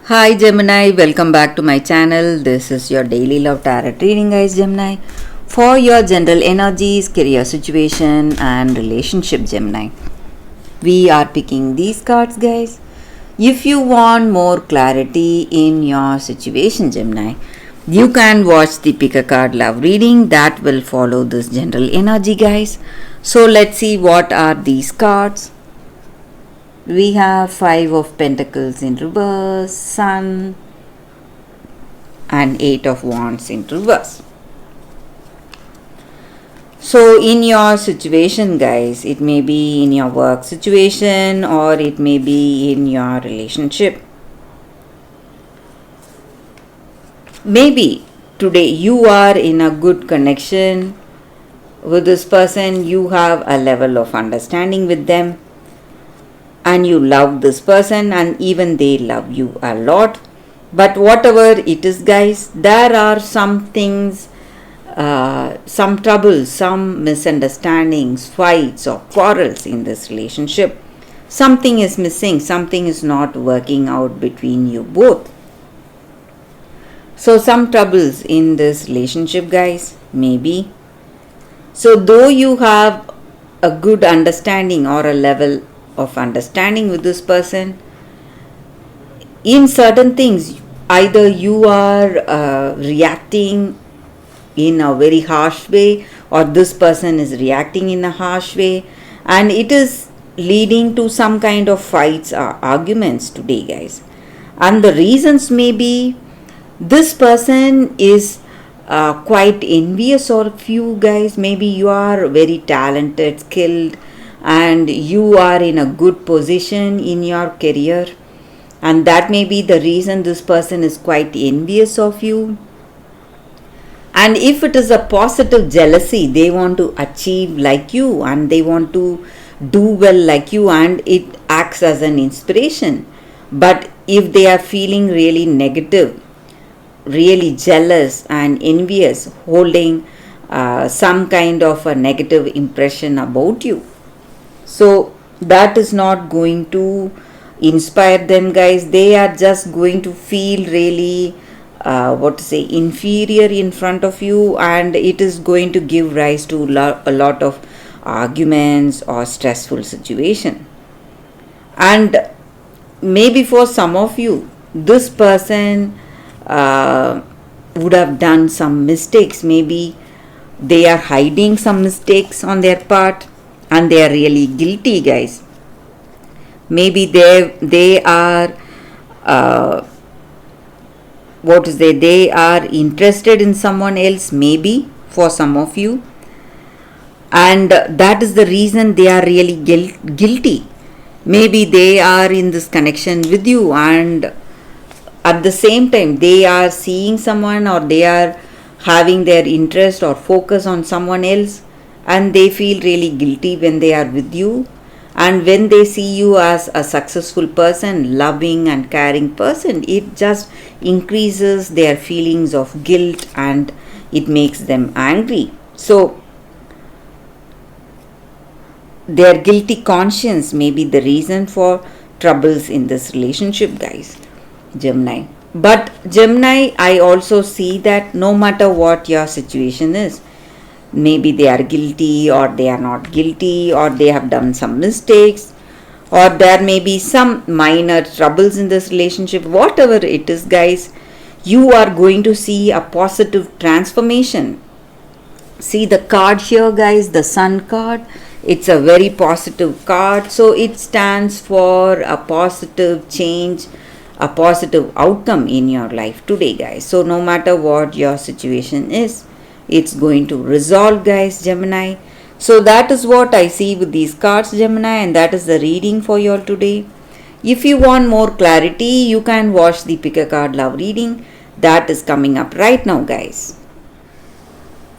Hi Gemini, welcome back to my channel. This is your daily love tarot reading, guys. Gemini, for your general energies, career situation, and relationship. Gemini, we are picking these cards, guys. If you want more clarity in your situation, Gemini, you can watch the pick a card love reading that will follow this general energy, guys. So let's see what are these cards. We have Five of Pentacles in reverse, Sun, and Eight of Wands in reverse. So in your situation, guys, it may be in your work situation or it may be in your relationship. Maybe today you are in a good connection with this person, you have a level of understanding with them, and you love this person and even they love you a lot. But whatever it is, guys, there are some things, some troubles, some misunderstandings, fights or quarrels in this relationship. Something is missing, something is not working out between you both. So some troubles in this relationship, guys, maybe. So though you have a good understanding or a level of understanding with this person, in certain things either you are reacting in a very harsh way or this person is reacting in a harsh way, and it is leading to some kind of fights or arguments today, guys. And the reasons may be this person is quite envious of you, guys. Maybe you are very talented, skilled, and you are in a good position in your career, and that may be the reason this person is quite envious of you. And if it is a positive jealousy, they want to achieve like you and they want to do well like you, and it acts as an inspiration. But if they are feeling really negative, really jealous and envious, holding some kind of a negative impression about you, so that is not going to inspire them, guys. They are just going to feel really inferior in front of you, and it is going to give rise to a lot of arguments or stressful situation. And maybe for some of you, this person would have done some mistakes. Maybe they are hiding some mistakes on their part and they are really guilty, guys. Maybe they are they are interested in someone else, maybe for some of you, and that is the reason they are really guilty. Maybe they are in this connection with you, and at the same time they are seeing someone or they are having their interest or focus on someone else, and they feel really guilty when they are with you. And when they see you as a successful person, loving and caring person, it just increases their feelings of guilt and it makes them angry. So their guilty conscience may be the reason for troubles in this relationship, guys, Gemini. But Gemini, I also see that no matter what your situation is, maybe they are guilty or they are not guilty, or they have done some mistakes, or there may be some minor troubles in this relationship, whatever it is, guys, you are going to see a positive transformation. See the card here, guys, the Sun card. It's a very positive card, so it stands for a positive change, a positive outcome in your life today, guys. So no matter what your situation is, it's going to resolve, guys, Gemini. So that is what I see with these cards, Gemini, and that is the reading for you all today. If you want more clarity, you can watch the pick a card love reading that is coming up right now, guys.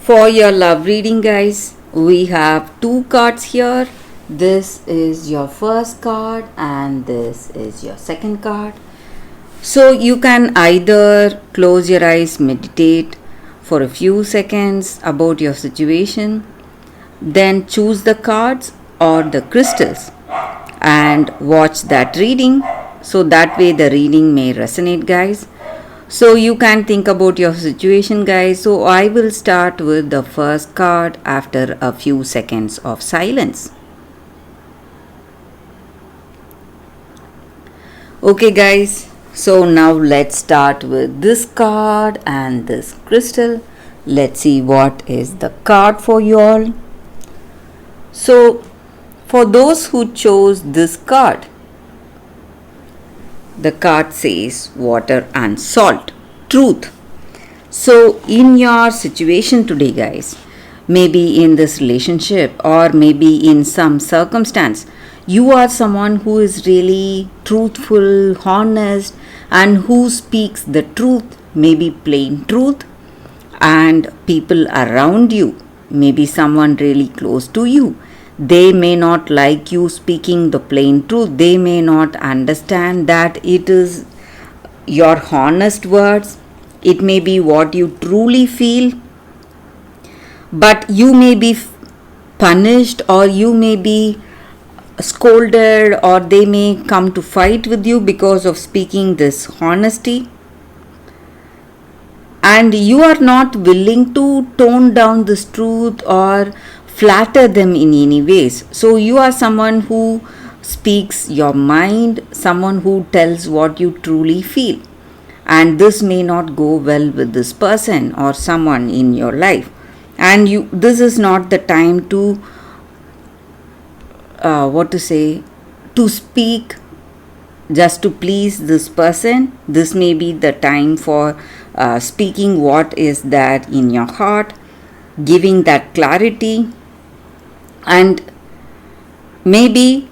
For your love reading, guys, we have two cards here. This is your first card and this is your second card. So you can either close your eyes, meditate for a few seconds about your situation, then choose the cards or the crystals and watch that reading. So that way the reading may resonate, guys. So you can think about your situation, guys. So I will start with the first card after a few seconds of silence. Okay, guys. So now let's start with this card and this crystal. Let's see what is the card for you all. So for those who chose this card, the card says water and salt, truth. So in your situation today, guys, maybe in this relationship or maybe in some circumstance, you are someone who is really truthful, honest, and who speaks the truth, maybe plain truth, and people around you, maybe someone really close to you, they may not like you speaking the plain truth. They may not understand that it is your honest words. It may be what you truly feel, but you may be punished, or you may be scolded, or they may come to fight with you because of speaking this honesty. And you are not willing to tone down this truth or flatter them in any ways. So you are someone who speaks your mind, someone who tells what you truly feel. And this may not go well with this person or someone in your life. And this is not the time to to speak just to please this person. This may be the time for speaking what is there in your heart, giving that clarity, and maybe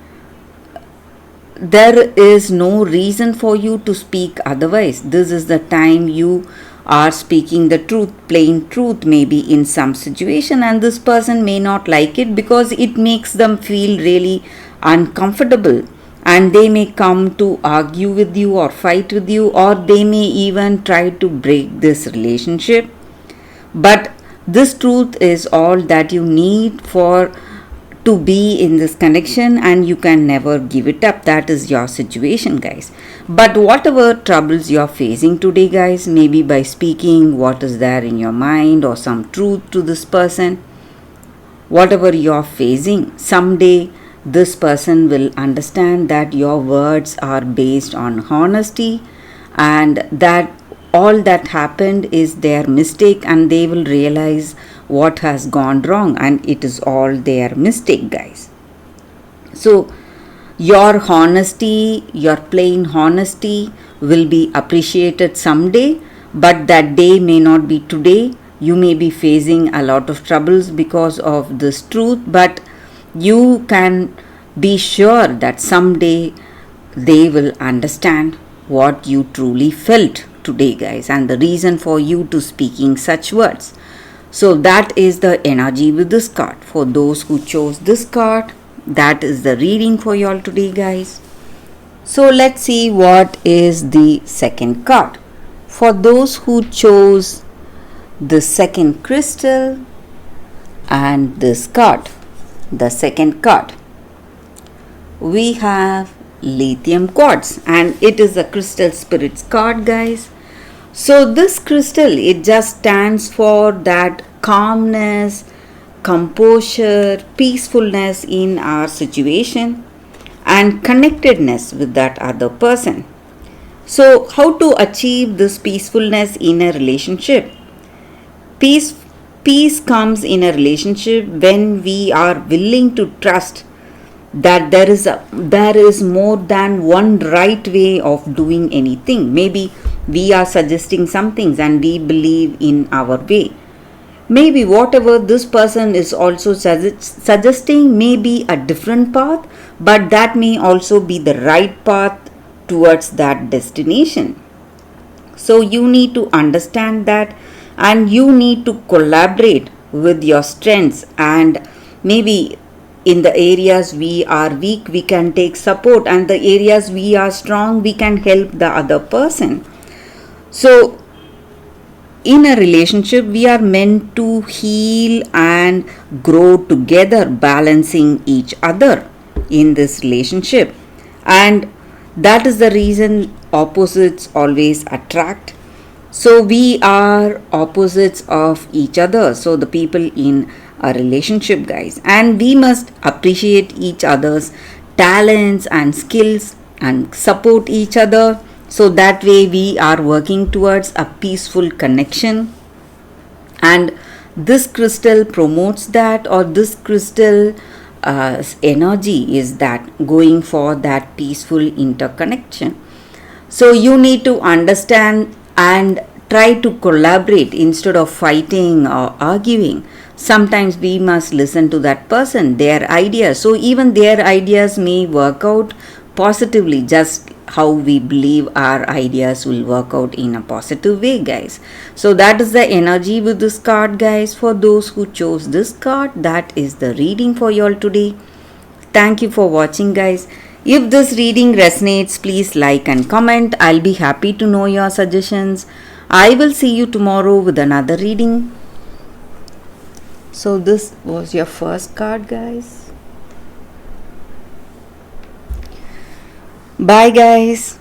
there is no reason for you to speak otherwise. This is the time you are speaking the truth, plain truth, maybe in some situation, and this person may not like it because it makes them feel really uncomfortable, and they may come to argue with you or fight with you, or they may even try to break this relationship. But this truth is all that you need for to be in this connection, and you can never give it up. That is your situation, guys. But whatever troubles you are facing today, guys, maybe by speaking what is there in your mind or some truth to this person, whatever you are facing, someday this person will understand that your words are based on honesty, and that all that happened is their mistake, and they will realize what has gone wrong, and it is all their mistake, guys. So your honesty, your plain honesty, will be appreciated someday, but that day may not be today. You may be facing a lot of troubles because of this truth, but you can be sure that someday they will understand what you truly felt today, guys, and the reason for you to speaking such words. So that is the energy with this card. For those who chose this card, that is the reading for you all today, guys. So let's see what is the second card. For those who chose the second crystal and this card, the second card, we have lithium quartz, and it is a crystal spirits card, guys. So this crystal, it just stands for that calmness, composure, peacefulness in our situation, and connectedness with that other person. So how to achieve this peacefulness in a relationship? Peace comes in a relationship when we are willing to trust that there is more than one right way of doing anything. Maybe we are suggesting some things and we believe in our way. Maybe whatever this person is also suggesting may be a different path, but that may also be the right path towards that destination. So you need to understand that, and you need to collaborate with your strengths, and maybe in the areas we are weak, we can take support, and the areas we are strong, we can help the other person. So in a relationship, we are meant to heal and grow together, balancing each other in this relationship. And That is the reason opposites always attract. So we are opposites of each other. So the people in a relationship, guys, and we must appreciate each other's talents and skills and support each other. So that way we are working towards a peaceful connection. And this crystal promotes that, or this crystal energy is that going for that peaceful interconnection. So you need to understand and try to collaborate instead of fighting or arguing. Sometimes we must listen to that person, their ideas. So even their ideas may work out positively, just how we believe our ideas will work out in a positive way, guys. So that is the energy with this card, guys. For those who chose this card, that is the reading for you all today. Thank you for watching, guys. If this reading resonates, please like and comment. I'll be happy to know your suggestions. I will see you tomorrow with another reading. So this was your first card, guys. Bye, guys.